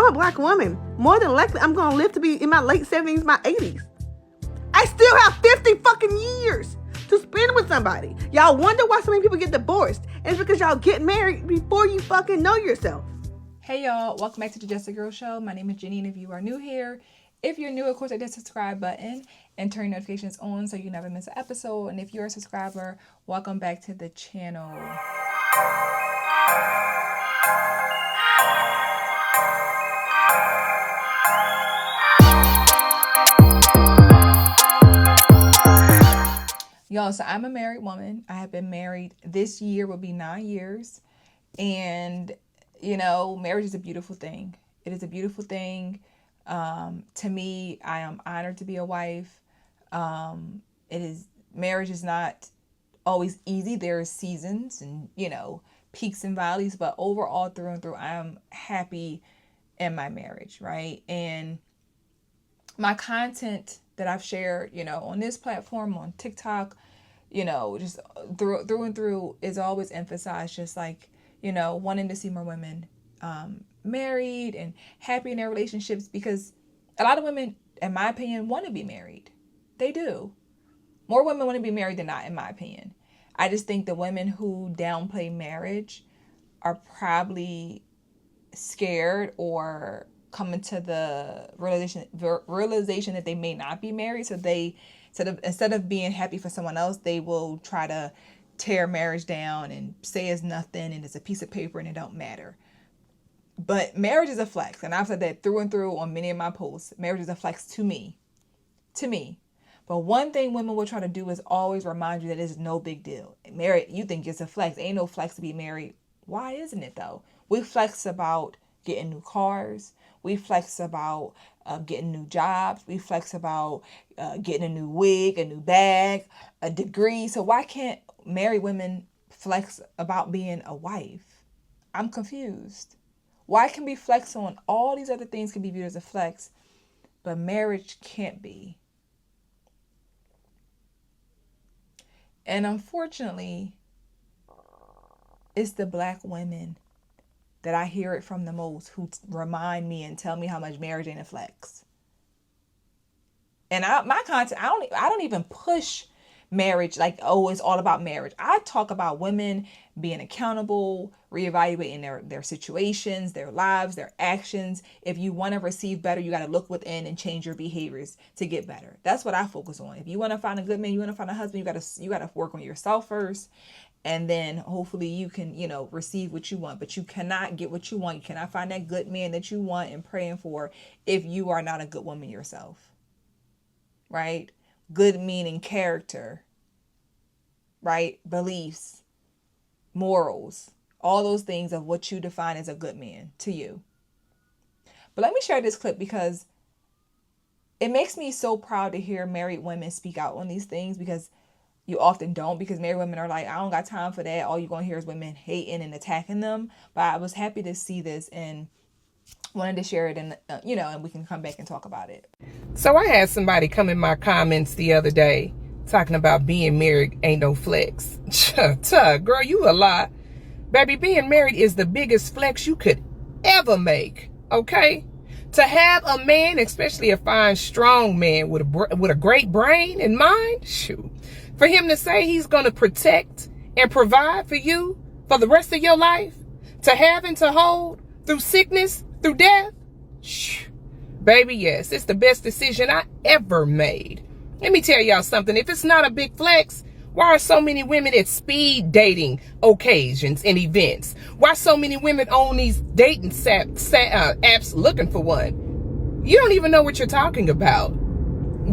I'm a black woman. More than likely, I'm going to live to be in my late 70s, my 80s. I still have 50 fucking years to spend with somebody. Y'all wonder why so many people get divorced. And it's because y'all get married before you fucking know yourself. Hey y'all, welcome back to the Just a Girl Show. My name is Jenny, and if you are new here, if you're new, of course, hit the subscribe button and turn notifications on so you never miss an episode. And if you're a subscriber, welcome back to the channel. Y'all, so I'm a married woman. I have been married. This year will be 9 years. And, you know, marriage is a beautiful thing. It is a beautiful thing. To me, I am honored to be a wife. Marriage is not always easy. There are seasons and, you know, peaks and valleys. But overall, through and through, I am happy in my marriage, right? And my content that I've shared, you know, on this platform, on TikTok, you know, just through and through is always emphasized just like, you know, wanting to see more women married and happy in their relationships, because a lot of women, in my opinion, want to be married. They do. More women want to be married than not, in my opinion. I just think the women who downplay marriage are probably scared or coming to the realization that they may not be married. So they instead of being happy for someone else, they will try to tear marriage down and say it's nothing and it's a piece of paper and it don't matter. But marriage is a flex. And I've said that through and through on many of my posts. Marriage is a flex to me. But one thing women will try to do is always remind you that it's no big deal. Married, you think it's a flex. Ain't no flex to be married. Why isn't it though? We flex about getting new cars. We flex about getting new jobs. We flex about getting a new wig, a new bag, a degree. So why can't married women flex about being a wife? I'm confused. Why can we flex on all these other things can be viewed as a flex, but marriage can't be? And unfortunately, it's the black women that I hear it from the most who remind me and tell me how much marriage ain't a flex. And my content, I don't even push marriage like, oh, it's all about marriage. I talk about women being accountable, reevaluating their situations, their lives, their actions. If you want to receive better, you got to look within and change your behaviors to get better. That's what I focus on. If you want to find a good man, you want to find a husband, you got to work on yourself first. And then hopefully you can, you know, receive what you want. But you cannot get what you want. You cannot find that good man that you want and praying for if you are not a good woman yourself. Right? Good meaning character. Right? Beliefs. Morals. All those things of what you define as a good man to you. But let me share this clip because it makes me so proud to hear married women speak out on these things, because you often don't, because married women are like, I don't got time for that. All you're going to hear is women hating and attacking them. But I was happy to see this and wanted to share it, and and we can come back and talk about it. So I had somebody come in my comments the other day talking about being married ain't no flex. Girl, you a lie. Baby, being married is the biggest flex you could ever make, okay? To have a man, especially a fine, strong man with a great brain and mind, shoot. For him to say he's going to protect and provide for you for the rest of your life, to have and to hold through sickness, through death, baby, yes, it's the best decision I ever made. Let me tell y'all something. If it's not a big flex, why are so many women at speed dating occasions and events? Why so many women on these dating apps looking for one? You don't even know what you're talking about.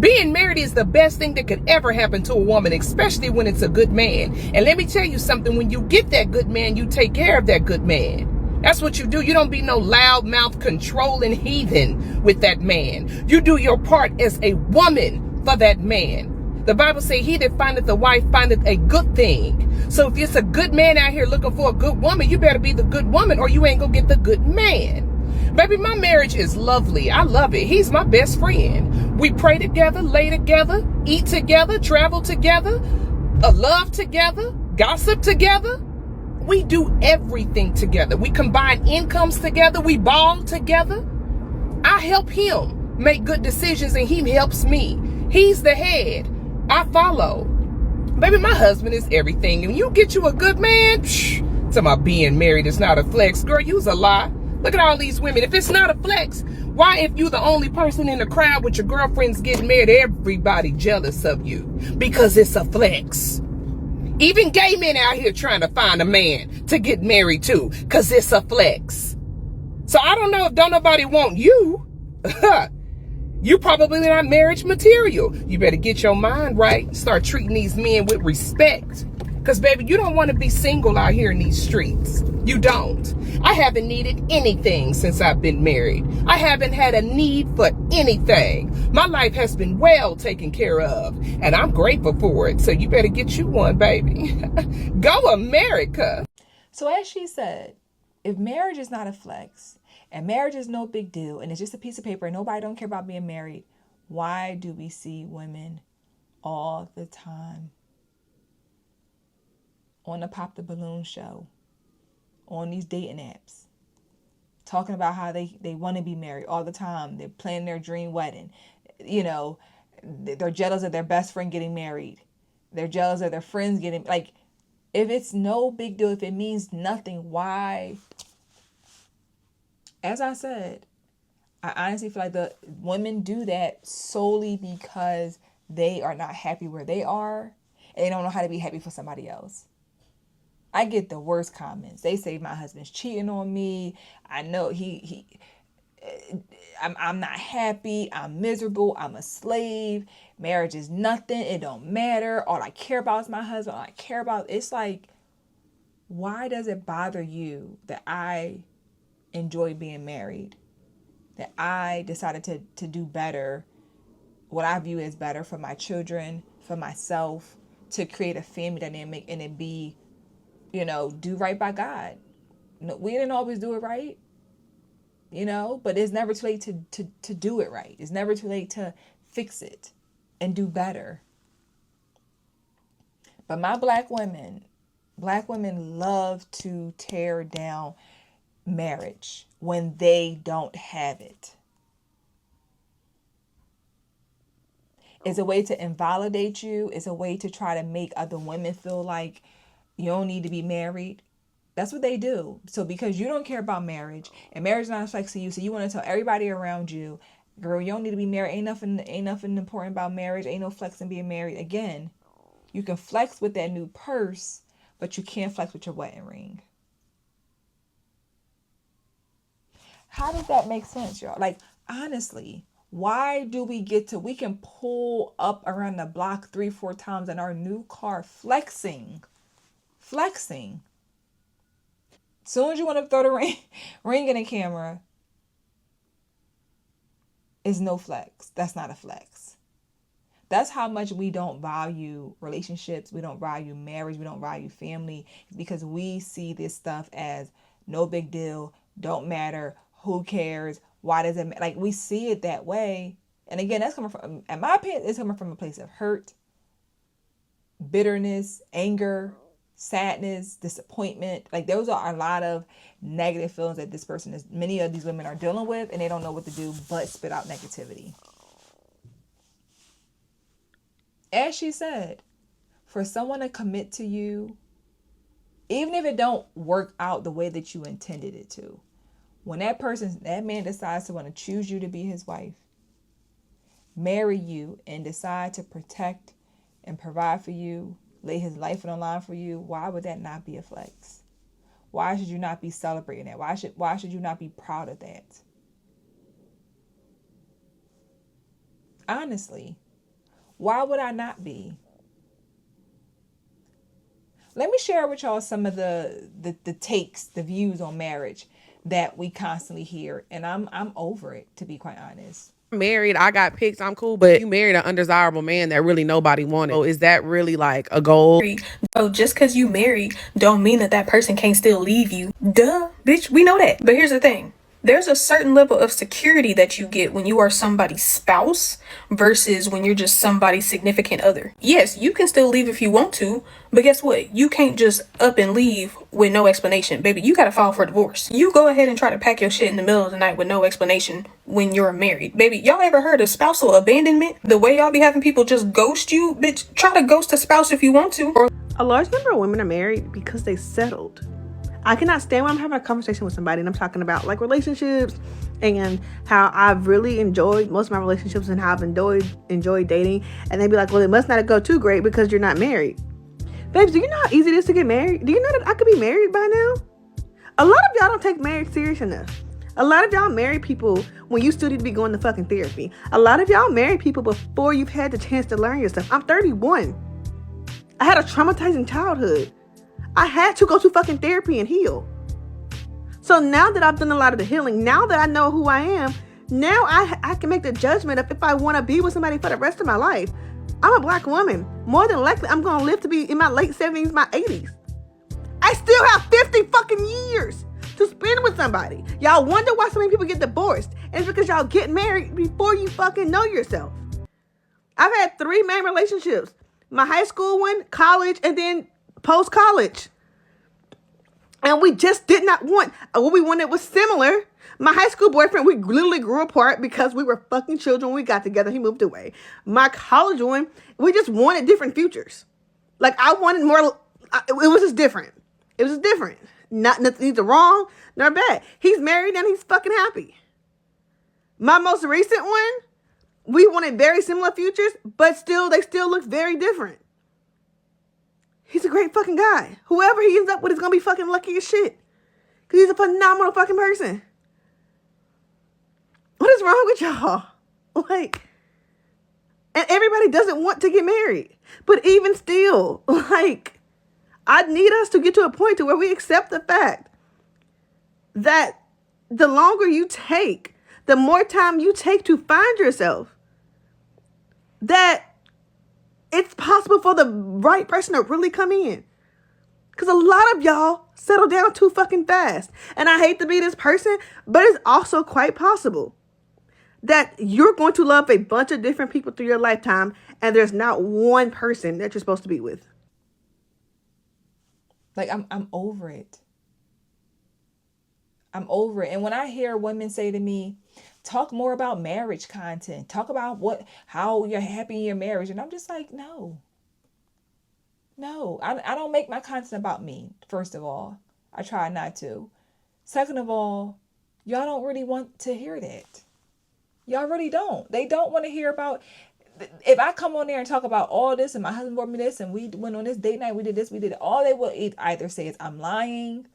Being married is the best thing that could ever happen to a woman, especially when it's a good man. And let me tell you something, when you get that good man, you take care of that good man. That's what you do. You don't be no loudmouth controlling heathen with that man. You do your part as a woman for that man. The Bible says he that findeth a wife findeth a good thing. So if it's a good man out here looking for a good woman, you better be the good woman or you ain't gonna get the good man. Baby, my marriage is lovely. I love it. He's my best friend. We pray together, lay together, eat together, travel together, love together, gossip together. We do everything together. We combine incomes together. We ball together. I help him make good decisions and he helps me. He's the head. I follow. Baby, my husband is everything. And you get you a good man, talking about being married is not a flex. Girl, you's a lie. Look at all these women. If it's not a flex, why, if you the only person in the crowd with your girlfriends getting married, everybody jealous of you? Because it's a flex. Even gay men out here trying to find a man to get married to, because it's a flex. So I don't know if don't nobody want you. You probably not marriage material. You better get your mind right. Start treating these men with respect. Because, baby, you don't want to be single out here in these streets. You don't. I haven't needed anything since I've been married. I haven't had a need for anything. My life has been well taken care of. And I'm grateful for it. So you better get you one, baby. Go America. So as she said, if marriage is not a flex, and marriage is no big deal, and it's just a piece of paper, and nobody don't care about being married, why do we see women all the time on the Pop the Balloon show, on these dating apps, talking about how they want to be married all the time? They're planning their dream wedding. You know, they're jealous of their best friend getting married. They're jealous of their friends getting, like, if it's no big deal, if it means nothing, why? As I said, I honestly feel like the women do that solely because they are not happy where they are and they don't know how to be happy for somebody else. I get the worst comments. They say my husband's cheating on me. I know I'm not happy. I'm miserable. I'm a slave. Marriage is nothing. It don't matter. All I care about is my husband. All I care about, it's like, why does it bother you that I enjoy being married, that I decided to do better, what I view as better for my children, for myself, to create a family dynamic and it be, do right by God. No, we didn't always do it right, but it's never too late to do it right. It's never too late to fix it and do better. But my black women love to tear down marriage when they don't have it. It's a way to invalidate you. It's a way to try to make other women feel like you don't need to be married. That's what they do. So because you don't care about marriage and marriage is not a flex to you, so you want to tell everybody around you, girl, you don't need to be married. Ain't nothing important about marriage. Ain't no flex in being married. Again, you can flex with that new purse, but you can't flex with your wedding ring. How does that make sense, y'all? Like, honestly, why do we can pull up around the block 3-4 times in our new car flexing. Soon as you want to throw the ring in the camera, it's no flex. That's not a flex. That's how much we don't value relationships. We don't value marriage. We don't value family, because we see this stuff as no big deal, don't matter, who cares, why does it matter? Like, we see it that way. And again, that's coming from, in my opinion, it's coming from a place of hurt, bitterness, anger, sadness, disappointment. Like, those are a lot of negative feelings that many of these women are dealing with, and they don't know what to do but spit out negativity. As she said, for someone to commit to you, even if it don't work out the way that you intended it to, when that man decides to want to choose you to be his wife, marry you, and decide to protect and provide for you, lay his life on the line for you, why would that not be a flex? Why should you not be celebrating that? Why should you not be proud of that? Honestly, why would I not be? Let me share with y'all some of the takes, the views on marriage that we constantly hear, and I'm over it, to be quite honest. Married, I got picked, I'm cool, but you married an undesirable man that really nobody wanted. So is that really like a goal? So just because you married don't mean that person can't still leave you. Duh, bitch, we know that. But here's the thing. There's a certain level of security that you get when you are somebody's spouse versus when you're just somebody's significant other. Yes, you can still leave if you want to, but guess what? You can't just up and leave with no explanation. Baby, you gotta file for divorce. You go ahead and try to pack your shit in the middle of the night with no explanation when you're married. Baby, y'all ever heard of spousal abandonment? The way y'all be having people just ghost you? Bitch, try to ghost a spouse if you want to. Or a large number of women are married because they settled. I cannot stand when I'm having a conversation with somebody and I'm talking about like relationships and how I've really enjoyed most of my relationships and how I've enjoyed dating, and they be like, well, it must not go too great because you're not married. Babes, do you know how easy it is to get married? Do you know that I could be married by now? A lot of y'all don't take marriage serious enough. A lot of y'all marry people when you still need to be going to fucking therapy. A lot of y'all marry people before you've had the chance to learn yourself. I'm 31. I had a traumatizing childhood. I had to go to fucking therapy and heal. So now that I've done a lot of the healing, now that I know who I am, now I can make the judgment of if I want to be with somebody for the rest of my life. I'm a black woman. More than likely, I'm going to live to be in my late 70s, my 80s. I still have 50 fucking years to spend with somebody. Y'all wonder why so many people get divorced. And it's because y'all get married before you fucking know yourself. I've had 3 main relationships. My high school one, college, and then post-college. And we just did not want, what we wanted was similar. My high school boyfriend, we literally grew apart because we were fucking children when we got together. He moved away. My college one, we just wanted different futures. Like, I wanted more, it was just different. It was just different. Nothing neither wrong nor bad. He's married and he's fucking happy. My most recent one, we wanted very similar futures, but they still look very different. He's a great fucking guy. Whoever he ends up with is going to be fucking lucky as shit. Because he's a phenomenal fucking person. What is wrong with y'all? Like, and everybody doesn't want to get married. But even still, like, I need us to get to a point to where we accept the fact that the longer you take, the more time you take to find yourself, that it's possible for the right person to really come in. Because a lot of y'all settle down too fucking fast. And I hate to be this person, but it's also quite possible that you're going to love a bunch of different people through your lifetime, and there's not one person that you're supposed to be with. Like, I'm over it. I'm over it. And when I hear women say to me, talk more about marriage content, talk about how you're happy in your marriage, and I'm just like, no, I don't make my content about me. First of all, I try not to. Second of all, y'all don't really want to hear that. Y'all really don't. They don't want to hear about, if I come on there and talk about all this and my husband bought me this and we went on this date night, we did this, we did it, all they will either say is I'm lying,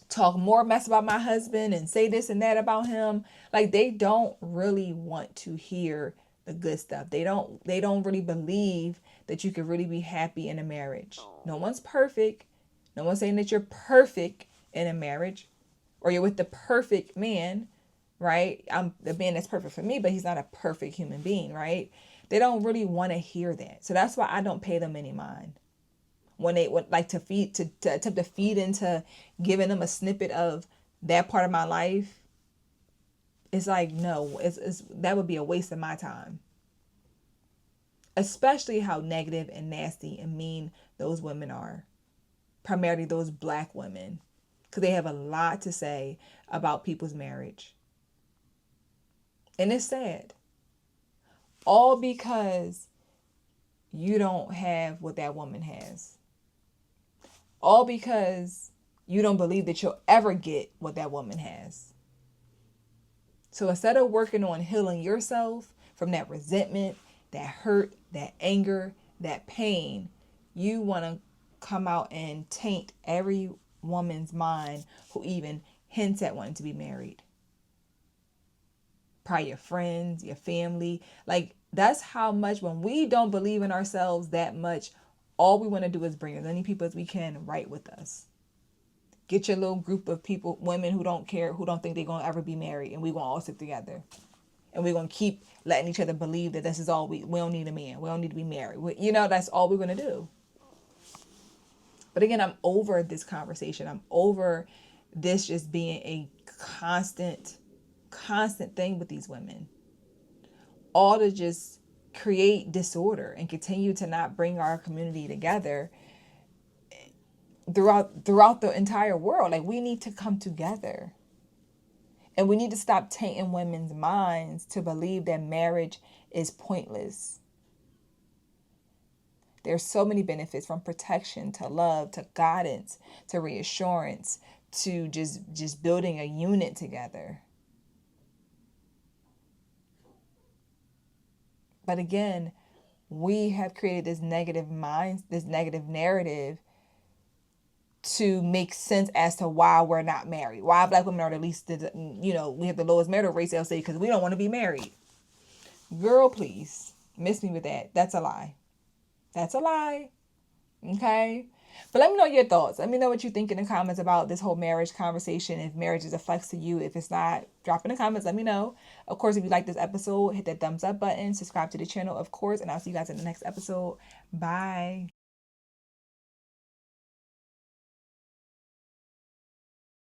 talk more mess about my husband and say this and that about him. Like, they don't really want to hear the good stuff. They don't really believe that you can really be happy in a marriage. No one's perfect. No one's saying that you're perfect in a marriage or you're with the perfect man, right? I'm the man that's perfect for me, but he's not a perfect human being, right? They don't really want to hear that. So that's why I don't pay them any mind. When they would like to attempt to feed into giving them a snippet of that part of my life, it's like, no, it's that would be a waste of my time. Especially how negative and nasty and mean those women are. Primarily those black women. Because they have a lot to say about people's marriage. And it's sad. All because you don't have what that woman has. All because you don't believe that you'll ever get what that woman has. So instead of working on healing yourself from that resentment, that hurt, that anger, that pain, you want to come out and taint every woman's mind who even hints at wanting to be married. Probably your friends, your family. Like, that's how much, when we don't believe in ourselves that much, all we want to do is bring as many people as we can right with us. Get your little group of people, women who don't care, who don't think they're going to ever be married, and we're going to all sit together. And we're going to keep letting each other believe that this is all we don't need a man. We don't need to be married. That's all we're going to do. But again, I'm over this conversation. I'm over this just being a constant thing with these women, all to just create disorder and continue to not bring our community together throughout the entire world. Like, we need to come together, and we need to stop tainting women's minds to believe that marriage is pointless. There's so many benefits, from protection to love to guidance to reassurance to just building a unit together. But again, we have created this negative narrative to make sense as to why we're not married. Why Black women are the least, we have the lowest marital rates, they'll say, because we don't want to be married. Girl, please, miss me with that. That's a lie. That's a lie. Okay? But let me know your thoughts. Let me know what you think in the comments about this whole marriage conversation. If marriage is a flex to you. If it's not, drop in the comments. Let me know. Of course, if you like this episode, hit that thumbs up button. Subscribe to the channel, of course. And I'll see you guys in the next episode. Bye.